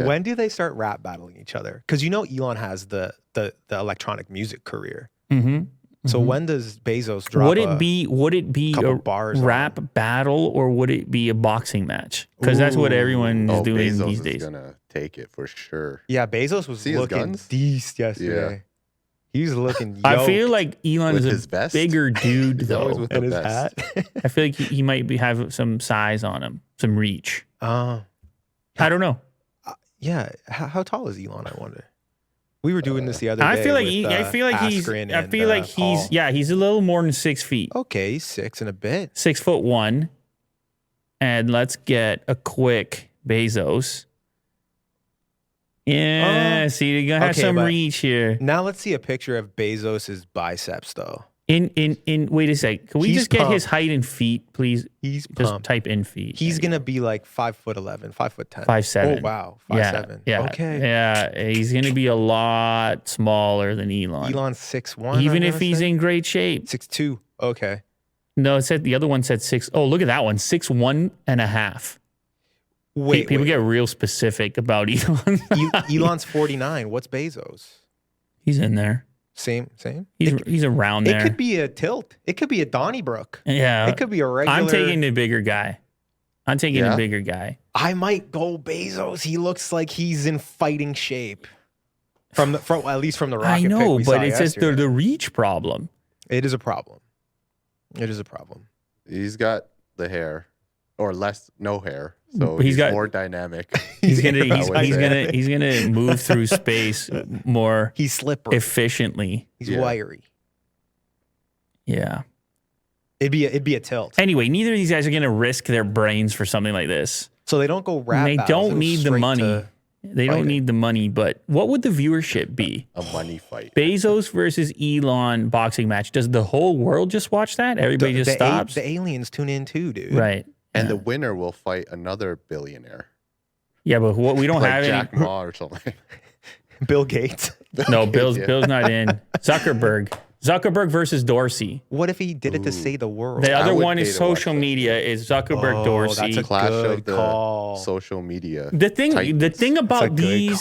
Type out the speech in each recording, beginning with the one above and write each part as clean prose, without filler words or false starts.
When do they start rap battling each other? Because Elon has the electronic music career. Mm-hmm. So when does Bezos drop? Would it be a bars rap battle or would it be a boxing match? Because that's what everyone is doing Bezos these is days. gonna take it for sure. Yeah, Bezos was looking decent yesterday. Yeah. He was looking yoked. I feel like Elon With is his a vest? bigger dude He's though. always with and the his best. hat. I feel like he might have some size on him, some reach. I don't know. Yeah. How tall is Elon? I wonder. We were doing this the other day. I feel like Paul. he's a little more than 6 feet. Okay, 6 and a bit. 6'1". And let's get a quick Bezos. Yeah, see, you're gonna have okay, some but reach here. Now let's see a picture of Bezos's biceps, though. Wait a sec. Can we He's just get his pumped. height in feet, please? He's Just pumped. type in feet. He's gonna be like 5'11", 5'10", 5'7". Oh wow, Yeah, 5'7". yeah, Okay. Yeah, he's gonna be a lot smaller than Elon. Elon's 6'1", Even if he's in great shape. 6'2". Okay. No, it said the other one said 6. Oh, look at that one. 6'1 and a half. Wait, People get real specific about Elon. Elon's 49. What's Bezos? He's in there. Same. He's around there. It could be a tilt. It could be a Donnybrook. Yeah. It could be a regular. I'm taking the bigger guy. I might go Bezos. He looks like he's in fighting shape. From at least from the rocket I pic know, we but saw it's just yesterday. the reach problem. It is a problem. He's got the hair, or no hair, so He's he's got- more dynamic. He's gonna would he's gonna move through space more He's slippery. efficiently. He's Yeah. wiry. Yeah. It'd be a tilt. Anyway, neither of these guys are gonna risk their brains for something like this. So they don't go rap. They battles. don't They go need the straight money. to They don't fighting. need the money, but what would the viewership be? A money fight. Bezos versus Elon boxing match. Does the whole world just watch that? Everybody just stops? The aliens tune in too, dude. Right. And Yeah. the winner will fight another billionaire, Yeah, but what we don't like have Jack any. Ma or something. Bill Gates. No, Gates, Bill's not in. Zuckerberg versus Dorsey. What if he did it to save the world? The other would one pay is to watch social that. media. Is Zuckerberg, Oh, Dorsey. that's a Clash good of the call. social media. The thing titans. about good these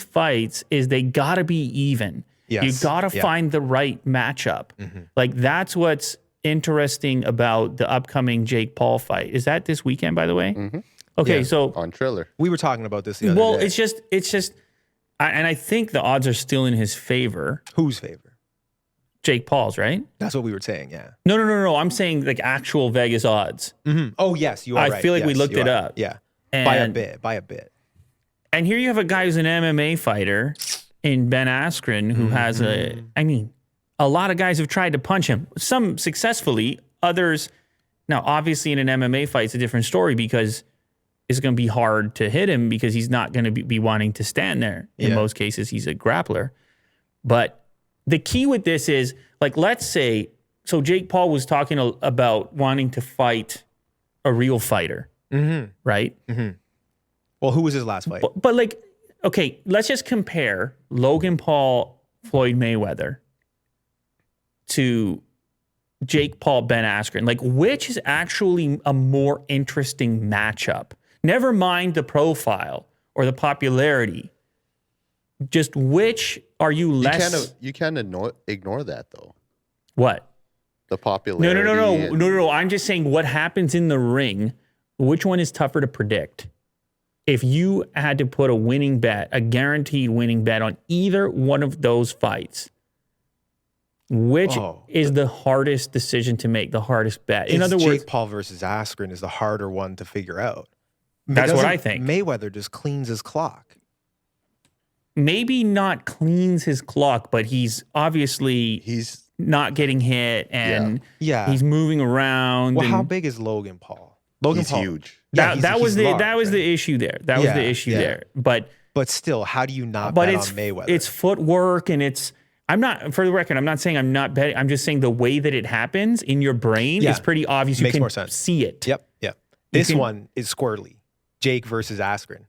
call. fights is they gotta be even. Yes. You gotta Yeah. find the right matchup. Like that's what's interesting about the upcoming Jake Paul fight. Is that this weekend, by the way? Okay, Yeah. so on Triller. We were talking about this the other well, day. it's just, and I think the odds are still in his favor. Whose favor? Jake Paul's, right? That's what we were saying. Yeah. No. I'm saying like actual Vegas odds. Oh yes, you are I right. feel like we Yes, looked you it are. up. Yeah. And, By a bit. And here you have a guy who's an MMA fighter in Ben Askren who has a lot of guys have tried to punch him, some successfully, others. Now, obviously, in an MMA fight, it's a different story because it's going to be hard to hit him because he's not going to be wanting to stand there. In Yeah. most cases, he's a grappler. But the key with this is, like, let's say, so Jake Paul was talking about wanting to fight a real fighter, right? Well, who was his last fight? But like, okay, let's just compare Logan Paul, Floyd Mayweather to Jake Paul, Ben Askren. Like, which is actually a more interesting matchup? Never mind the profile or the popularity. Just which are you less? You can't ignore that though. What? The popularity. No. I'm just saying what happens in the ring. Which one is tougher to predict? If you had to put a winning bet, a guaranteed winning bet on either one of those fights, which is the hardest decision to make, the hardest bet? In other words, Jake Paul versus Askren is the harder one to figure out. That's what I think. Mayweather just cleans his clock. maybe not cleans his clock, but he's obviously not getting hit and he's moving around. Well, and how big is Logan Paul? He's huge. That, Yeah, that was large, the issue there. That was the issue there. But still, how do you not but bet it's, on Mayweather? It's footwork and it's. I'm not, for the record, I'm not saying I'm not betting. I'm just saying the way that it happens in your brain is pretty obvious. Makes you can more sense. see it. Yep. This one is squirrely. Jake versus Askren.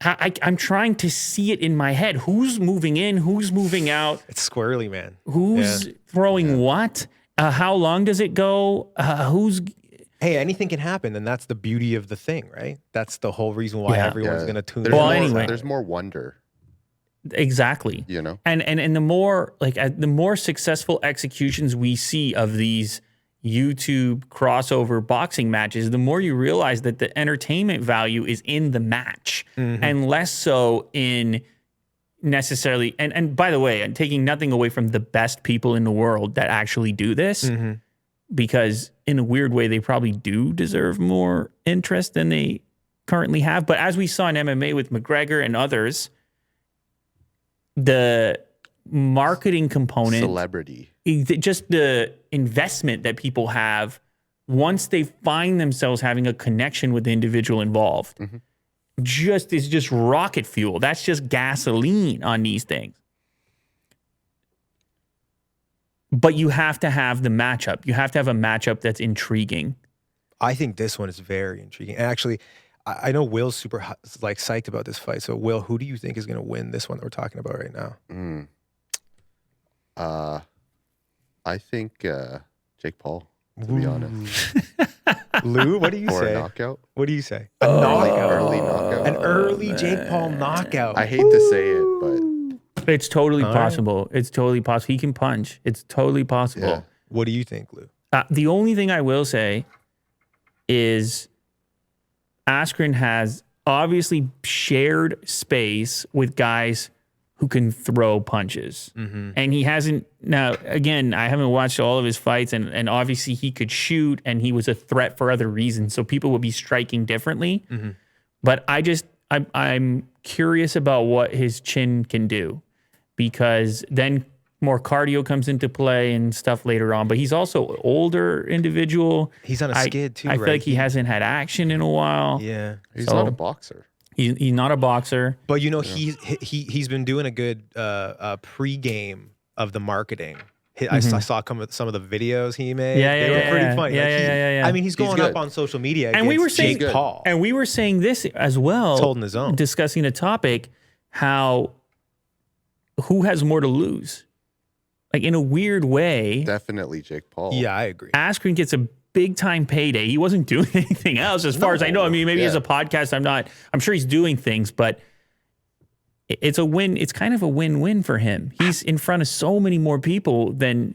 I'm trying to see it in my head. Who's moving in? Who's moving out? It's squirrely, man. Who's throwing what? How long does it go? Hey, anything can happen, and that's the beauty of the thing, right? That's the whole reason why Yeah. everyone's going to tune in. There's Well, more, anyway. there's more wonder, Exactly. you know? And the more the more successful executions we see of these YouTube crossover boxing matches, the more you realize that the entertainment value is in the match and less so in necessarily. And by the way, I'm taking nothing away from the best people in the world that actually do this, because in a weird way, they probably do deserve more interest than they currently have. But as we saw in MMA with McGregor and others, the marketing component, Celebrity. just the investment that people have once they find themselves having a connection with the individual involved, is just rocket fuel. That's just gasoline on these things. But you have to have the matchup. You have to have a matchup that's intriguing. I think this one is very intriguing. And actually, I know Will's super psyched about this fight. So, Will, who do you think is going to win this one that we're talking about right now? I think Jake Paul, to be honest. Lou, what do you Or a say? knockout. What do you say? A knockout. Early knockout. An early Jake Paul knockout. I hate to say it, but It's totally All right. possible. It's totally possible. He can punch. It's totally possible. yeah. What do you think, Lou? The only thing I will say is Askren has obviously shared space with guys who can throw punches. And he hasn't, now, again, I haven't watched all of his fights, and obviously he could shoot and he was a threat for other reasons. So people will be striking differently. But I'm curious about what his chin can do, because then more cardio comes into play and stuff later on. But he's also an older individual. He's on a skid too, I right? feel like he hasn't had action in a while. Yeah. He's So- not a boxer. He's not a boxer. But you know, he's been doing a good pregame of the marketing. I saw some of the videos he made. Yeah, they were yeah, pretty yeah. funny. Yeah, Like, yeah. I mean, he's going up good. on social media And we were against saying Jake Paul. And we were saying this as well. He's holding his own. Discussing a topic, how who has more to lose? Like, in a weird way, Definitely Jake Paul. Yeah, I agree. Askren gets a big time payday. He wasn't doing anything else, as far as I know. I mean, maybe Yeah. as a podcast, I'm sure he's doing things, but it's a win. It's kind of a win-win for him. He's in front of so many more people than,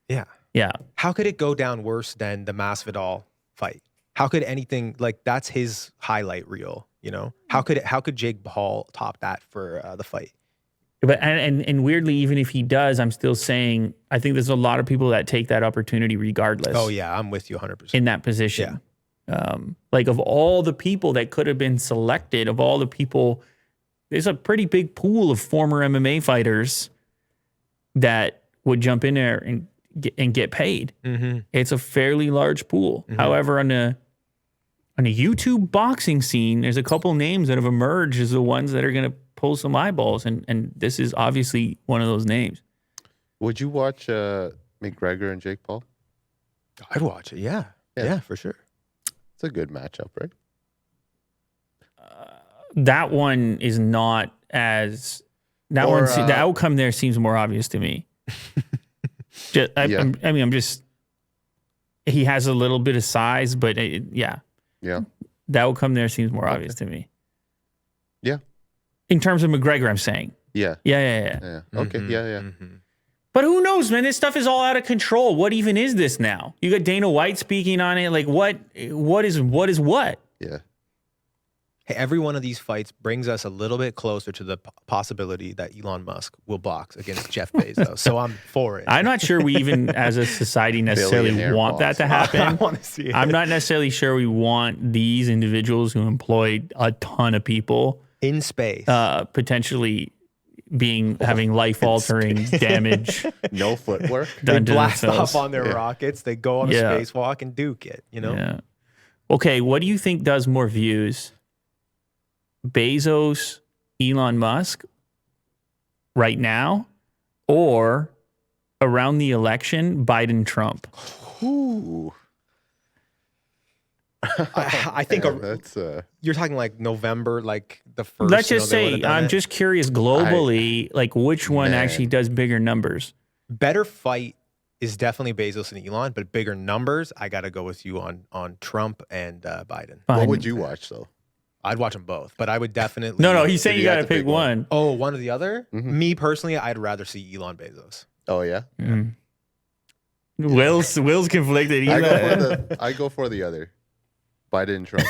Yeah. yeah. How could it go down worse than the Masvidal fight? How could anything that's his highlight reel? You know, how could Jake Paul top that for the fight? But and weirdly, even if he does, I'm still saying I think there's a lot of people that take that opportunity regardless. Oh yeah, I'm with you 100%. In that position, like of all the people that could have been selected, of all the people, there's a pretty big pool of former MMA fighters that would jump in there and get paid. It's a fairly large pool. However, on a YouTube boxing scene, there's a couple names that have emerged as the ones that are going to pull some eyeballs, and this is obviously one of those names. Would you watch McGregor and Jake Paul? I'd watch it. Yeah, for sure. It's a good matchup, right? That one is not as that Or, one. The outcome there seems more obvious to me. I'm just. He has a little bit of size, but Yeah. the outcome there seems more obvious to me. Yeah. In terms of McGregor, I'm saying. Yeah. Yeah. Yeah. Okay. Yeah. But who knows, man? This stuff is all out of control. What even is this now? You got Dana White speaking on it. Like, what is what? Yeah. Hey, every one of these fights brings us a little bit closer to the possibility that Elon Musk will box against Jeff Bezos. So I'm for it. I'm not sure we even, as a society, necessarily Billionaire want that to boss. I happen. want to see it. I'm not necessarily sure we want these individuals who employ a ton of people in space. potentially having life-altering damage No footwork. They done to blast themselves. off on their rockets. They go on a Yeah. spacewalk and duke it. You know. Yeah. Okay, what do you think does more views? Bezos, Elon Musk right now, or around the election, Biden, Trump? Ooh. I think Yeah, that's you're talking like November, like the first. Let's just they say, would've done I'm it. just curious globally, like which one Man. actually does bigger numbers? better fight is definitely Bezos and Elon, but bigger numbers, I got to go with you on Trump and Biden. What would you watch though? I'd watch them both, but I would definitely. No, he's saying If you you had got to to pick pick one. one. Oh, one or the other? Mhm. Me personally, I'd rather see Elon Bezos. Oh yeah. Mm. Will's conflicted. I go for the other. Biden and Trump.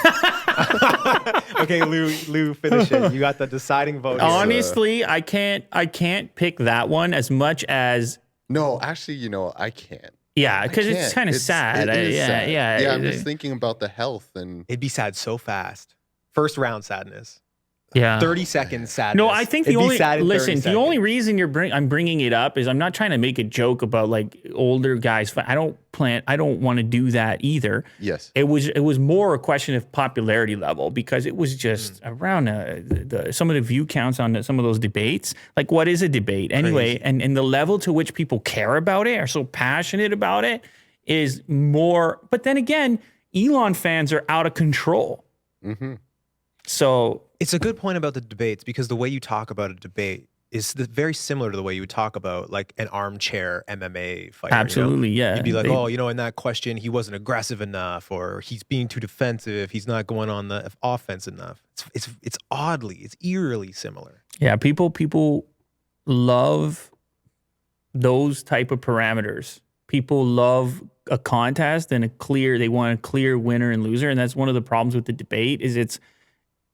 Okay, Lou, finish it. You got the deciding vote. here. Honestly, I can't pick that one as much as No, actually, I can't. yeah, I because it's can't. kind of sad. It is sad. Yeah. I'm just thinking about the health and It'd be sad so fast. First round sadness. Yeah. 30 seconds sadness. No, I think the It'd be only sad in 30 listen. The only seconds. reason I'm bringing it up is I'm not trying to make a joke about like older guys. I don't want to do that either. yes. It was more a question of popularity level because it was just around some of the view counts on some of those debates. Like, what is a debate anyway? Crazy. And the level to which people care about it, are so passionate about it, is more. But then again, Elon fans are out of control. Mm-hmm. So It's a good point about the debates because the way you talk about a debate is very similar to the way you would talk about like an armchair MMA fighter. absolutely, yeah. You'd be like, They- in that question, he wasn't aggressive enough, or he's being too defensive. He's not going on the offense enough. It's oddly, it's eerily similar. Yeah, people love those type of parameters. People love a contest and they want a clear winner and loser, and that's one of the problems with the debate is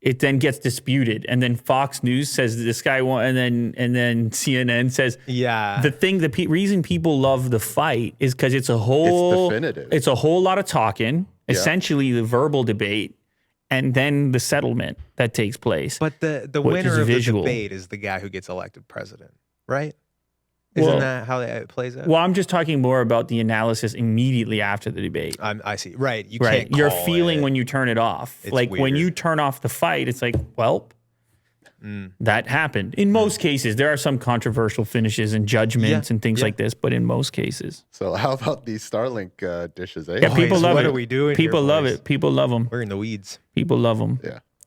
it then gets disputed, and then Fox News says this guy won, and then CNN says Yeah. the reason people love the fight is because it's a whole definitive. It's a whole lot of talking, Yeah. essentially the verbal debate, and then the settlement that takes place. But the Which winner is of visual. the debate is the guy who gets elected president, right? Isn't Well- that how it plays out? Well, I'm just talking more about the analysis immediately after the debate. I see. Right. You Right. can't Your call feeling it. when you turn it off. It's Like when weird. you turn off the fight, it's like, well, Mm. that happened. In most cases, there are some controversial finishes and judgments Yeah, and things yeah. like this, but in most cases. So how about these Starlink dishes? Eh? Yeah, people Boys, love what it. are we doing? People here, love boys? it. People love them. We're in the weeds. People love them. Yeah.